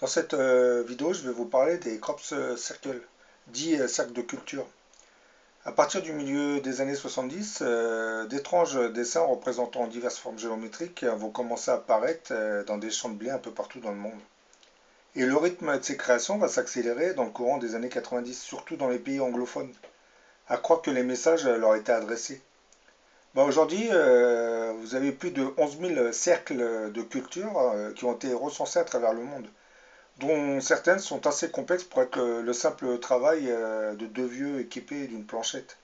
Dans cette vidéo, je vais vous parler des crop circles, dits cercles de culture. À partir du milieu des années 70, d'étranges dessins représentant diverses formes géométriques vont commencer à apparaître dans des champs de blé un peu partout dans le monde. Et le rythme de ces créations va s'accélérer dans le courant des années 90, surtout dans les pays anglophones, à croire que les messages leur étaient adressés. Aujourd'hui, vous avez plus de 11 000 cercles de culture qui ont été recensés à travers le monde, dont certaines sont assez complexes pour être le simple travail de deux vieux équipés d'une planchette.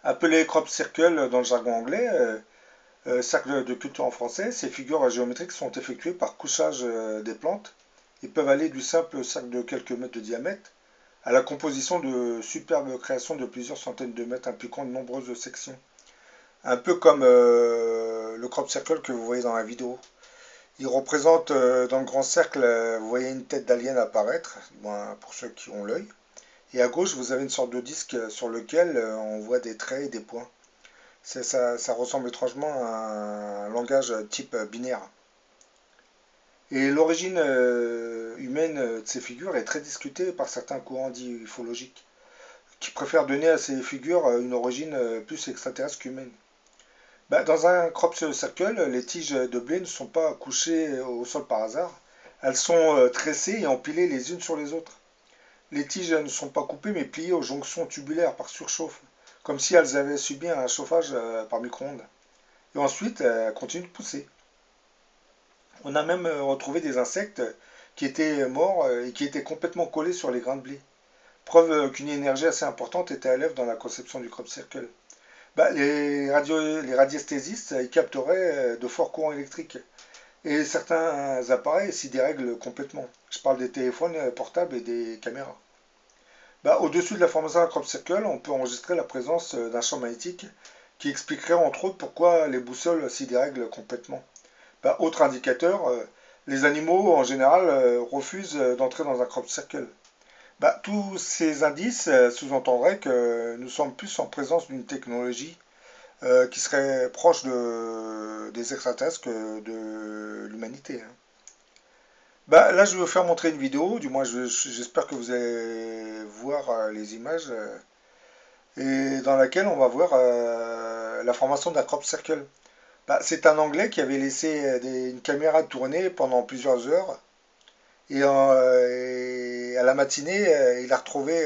Appelés crop circle dans le jargon anglais, cercle de culture en français, ces figures géométriques sont effectuées par couchage des plantes et peuvent aller du simple cercle de quelques mètres de diamètre à la composition de superbes créations de plusieurs centaines de mètres impliquant de nombreuses sections. Un peu comme le crop circle que vous voyez dans la vidéo. Il représente dans le grand cercle, vous voyez une tête d'alien apparaître, pour ceux qui ont l'œil. Et à gauche, vous avez une sorte de disque sur lequel on voit des traits et des points. Ça ressemble étrangement à un langage type binaire. Et l'origine humaine de ces figures est très discutée par certains courants dits ufologiques, qui préfèrent donner à ces figures une origine plus extraterrestre qu'humaine. Dans un crop circle, les tiges de blé ne sont pas couchées au sol par hasard. Elles sont tressées et empilées les unes sur les autres. Les tiges ne sont pas coupées mais pliées aux jonctions tubulaires par surchauffe, comme si elles avaient subi un chauffage par micro-ondes. Et ensuite, elles continuent de pousser. On a même retrouvé des insectes qui étaient morts et qui étaient complètement collés sur les grains de blé. Preuve qu'une énergie assez importante était à l'œuvre dans la conception du crop circle. Les radiesthésistes ils capteraient de forts courants électriques. Et certains appareils s'y dérèglent complètement. Je parle des téléphones portables et des caméras. Au-dessus de la formation d'un crop circle, on peut enregistrer la présence d'un champ magnétique qui expliquerait entre autres pourquoi les boussoles s'y dérèglent complètement. Autre indicateur, les animaux en général refusent d'entrer dans un crop circle. Tous ces indices sous-entendraient que nous sommes plus en présence d'une technologie qui serait proche des extraterrestres que de l'humanité. Là, je vais vous faire montrer une vidéo, du moins j'espère que vous allez voir les images, et dans laquelle on va voir la formation d'un crop circle. C'est un Anglais qui avait laissé une caméra tourner pendant plusieurs heures, et à la matinée, il a retrouvé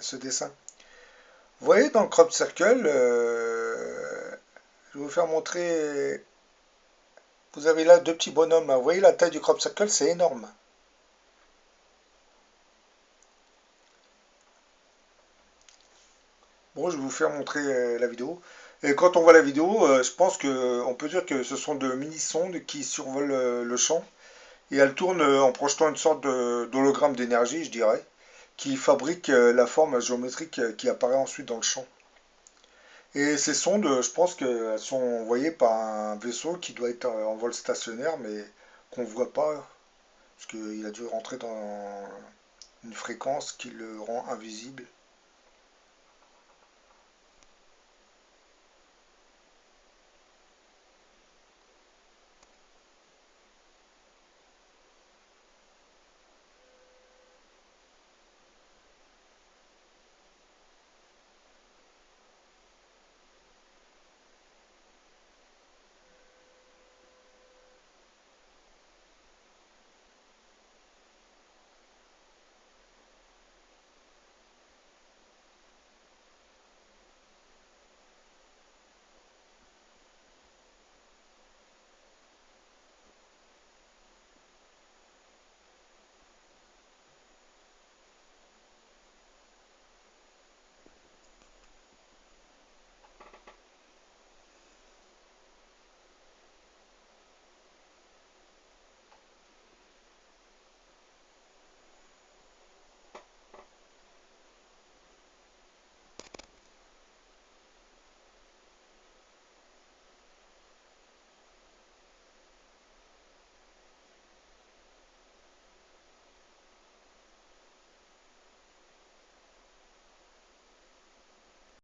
ce dessin. Vous voyez, dans le crop circle, je vais vous faire montrer. Vous avez là deux petits bonhommes. Vous voyez la taille du crop circle, c'est énorme. Bon, je vais vous faire montrer la vidéo. Et quand on voit la vidéo, je pense qu'on peut dire que ce sont de mini-sondes qui survolent le champ. Et elles tournent en projetant une sorte d'hologramme d'énergie, je dirais, qui fabrique la forme géométrique qui apparaît ensuite dans le champ. Et ces sondes, je pense qu'elles sont envoyées par un vaisseau qui doit être en vol stationnaire, mais qu'on ne voit pas, parce qu'il a dû rentrer dans une fréquence qui le rend invisible.